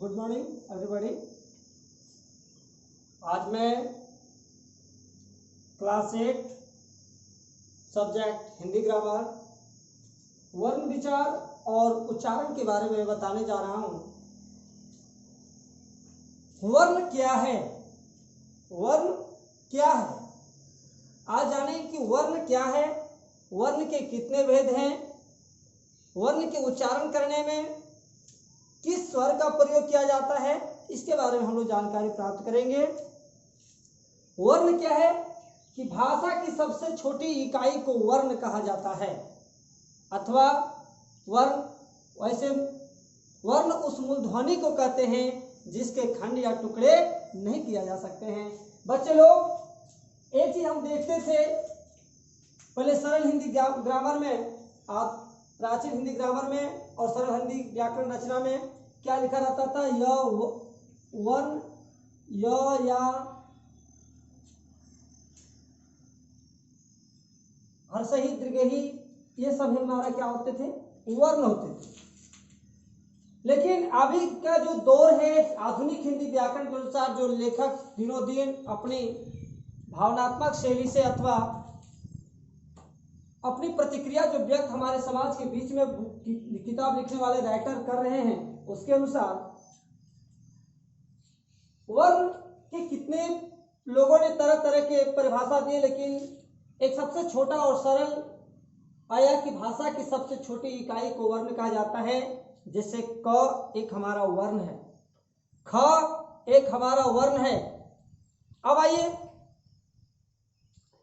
Good morning everybody. आज मैं class 8 subject Hindi grammar वर्ण विचार और उच्चारण के बारे में बताने जा रहा हूँ। वर्ण क्या है? वर्ण क्या है? आज जाने कि वर्ण क्या है, वर्ण के कितने भेद हैं, वर्ण के उच्चारण करने में किस स्वर का प्रयोग किया जाता है, इसके बारे में हम लोग जानकारी प्राप्त करेंगे। वर्ण क्या है कि भाषा की सबसे छोटी इकाई को वर्ण कहा जाता है अथवा वर्ण, वैसे वर्ण उस मूल ध्वनि को कहते हैं जिसके खंड या टुकड़े नहीं किया जा सकते हैं। बच्चे लोग एक चीज हम देखते थे पहले सरल हिंदी ग्रामर में, आप प्राचीन हिंदी ग्रामर में और सरल हिंदी व्याकरण रचना में क्या लिखा रहता था? य वर्ण, य या हर्षही दीर्घही, ये सब हमारा क्या होते थे? वर्ण होते थे। लेकिन अभी का जो दौर है आधुनिक हिंदी व्याकरण के अनुसार, जो लेखक दिनों दिन अपनी भावनात्मक शैली से अथवा अपनी प्रतिक्रिया जो व्यक्त हमारे समाज के बीच में किताब लिखने वाले राइटर कर रहे हैं, उसके अनुसार वर्ण के कितने लोगों ने तरह तरह के परिभाषा दिए, लेकिन एक सबसे छोटा और सरल आया कि भाषा की सबसे छोटी इकाई को वर्ण कहा जाता है। जैसे क एक हमारा वर्ण है, ख एक हमारा वर्ण है। अब आइए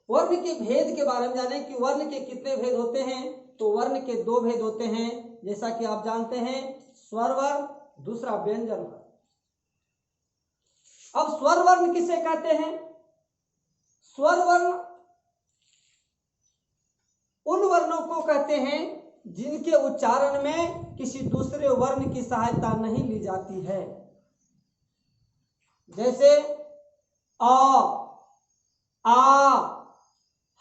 वर्ण के भेद के बारे में जानें कि वर्ण के कितने भेद होते हैं। तो वर्ण के दो भेद होते हैं, जैसा कि आप जानते हैं, स्वर वर्ण, दूसरा व्यंजन वर्ण। अब स्वर वर्ण किसे कहते हैं? स्वर वर्ण उन वर्णों को कहते हैं जिनके उच्चारण में किसी दूसरे वर्ण की सहायता नहीं ली जाती है। जैसे आ, आ,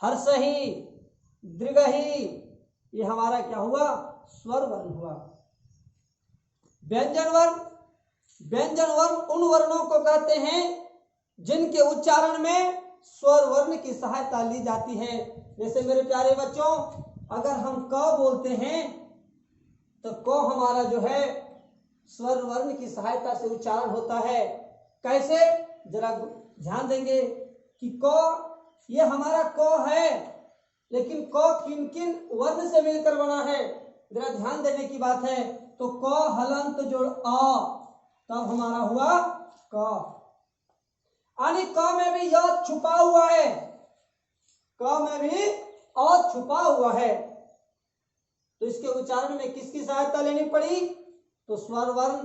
हर्षही, दीर्घही, ये हमारा क्या हुआ? स्वर वर्ण हुआ। व्यंजन वर्ण, व्यंजन वर्ण उन वर्णों को कहते हैं जिनके उच्चारण में स्वर वर्ण की सहायता ली जाती है। जैसे मेरे प्यारे बच्चों, अगर हम क बोलते हैं तो क हमारा जो है स्वर वर्ण की सहायता से उच्चारण होता है। कैसे? जरा ध्यान देंगे कि क ये हमारा क है, लेकिन क किन किन वर्ण से मिलकर बना है, जरा ध्यान देने की बात है। तो क हलंत जोड़ आ, तब हमारा हुआ क। यानी क में भी य छुपा हुआ है, क में भी अ छुपा हुआ है। तो इसके उच्चारण में किसकी सहायता लेनी पड़ी? तो स्वर वर्ण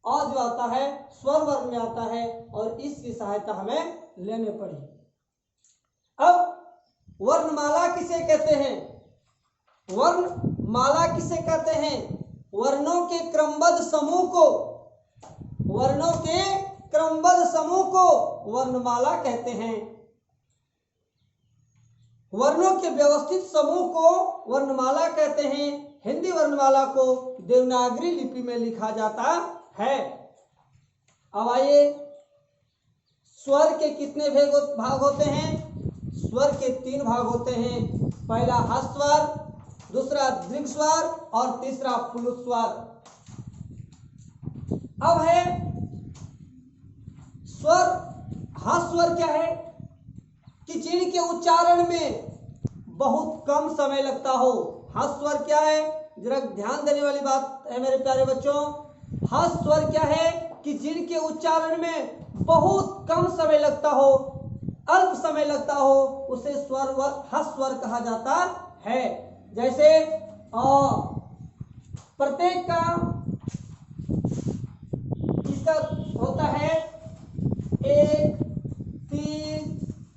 अ जो आता है स्वर वर्ण में आता है और इसकी सहायता हमें लेनी पड़ी। अब वर्णमाला किसे कहते हैं? वर्णमाला किसे कहते हैं? वर्णों के क्रमबद्ध समूह को, वर्णों के क्रमबद्ध समूह को वर्णमाला कहते हैं। वर्णों के व्यवस्थित समूह को वर्णमाला कहते हैं। हिंदी वर्णमाला को देवनागरी लिपि में लिखा जाता है। अब आइए, स्वर के कितने भाग होते हैं? स्वर के 3 भाग होते हैं। पहला ह्रस्व, दूसरा दीर्घ स्वर और तीसरा प्लुत स्वर। अब है स्वर। ह्रस्व स्वर क्या है कि जिनके उच्चारण में बहुत कम समय लगता हो। ह्रस्व स्वर क्या है? जरा ध्यान देने वाली बात है मेरे प्यारे बच्चों। ह्रस्व स्वर क्या है कि जिनके उच्चारण में बहुत कम समय लगता हो, अल्प समय लगता हो, उसे स्वर ह्रस्व स्वर कहा जाता है। जैसे अ, प्रत्येक का इसका होता है 1, 3,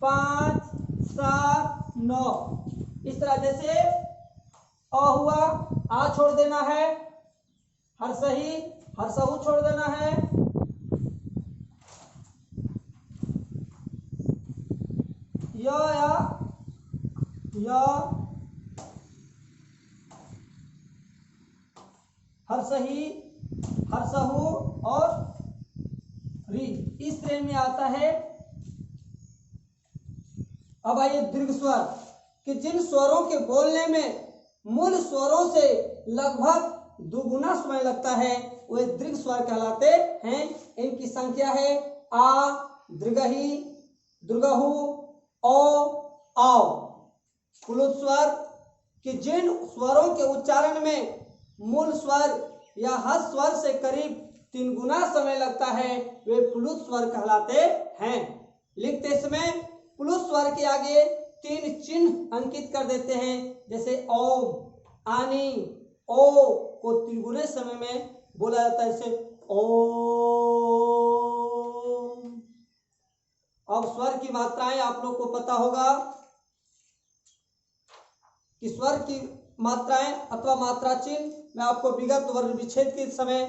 5, 7, 9, इस तरह। जैसे अ हुआ, आ छोड़ देना है, हर्षही, हर्षहु छोड़ देना है, या हर्षही, हर्षहु और श्रेणी में आता है। अब आइए दीर्घ स्वर, कि जिन स्वरों के बोलने में मूल स्वरों से लगभग दुगुना समय लगता है वे दीर्घ स्वर कहलाते हैं। इनकी संख्या है आ, दीर्घही, दीर्घहु, औ, औ। प्लुत स्वर, कि जिन स्वरों के उच्चारण में मूल स्वर या हस्त स्वर से करीब 3 गुना समय लगता है वे प्लुत स्वर कहलाते हैं। लिखते समय प्लुत स्वर के आगे 3 चिन्ह अंकित कर देते हैं, जैसे ओम, आनी, ओ को त्रिगुणे समय में बोला जाता है, जैसे ओम। अब स्वर की मात्राएं आप लोग को पता होगा कि स्वर की मात्राएं अथवा मात्रा चिन्ह मैं आपको विगत वर्ण विच्छेद के समय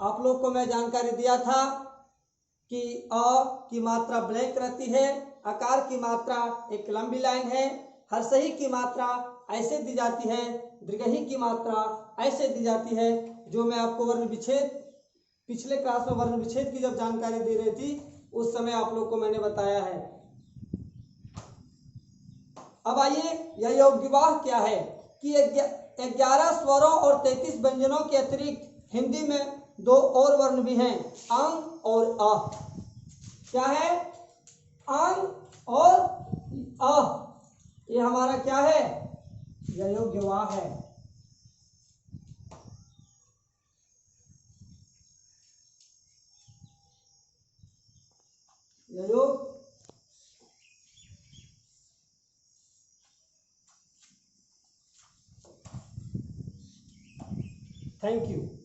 आप लोग को मैं जानकारी दिया था कि अ की मात्रा ब्लैंक रहती है, आकार की मात्रा एक लंबी लाइन है, हर्षही की मात्रा ऐसे दी जाती है, दीर्घही की मात्रा ऐसे दी जाती है, जो मैं आपको वर्ण विच्छेद पिछले क्लास में वर्ण विच्छेद की जब जानकारी दे रही थी उस समय आप लोग को मैंने बताया है। अब आइए यह योग्यवाह क्या है, कि 11 स्वरों और 33 व्यंजनों के अतिरिक्त हिंदी में 2 और वर्ण भी हैं, अंग और अ। क्या है? अंग और अ। ये हमारा क्या है? यह योग्यवाह है। यह योग थैंक यू।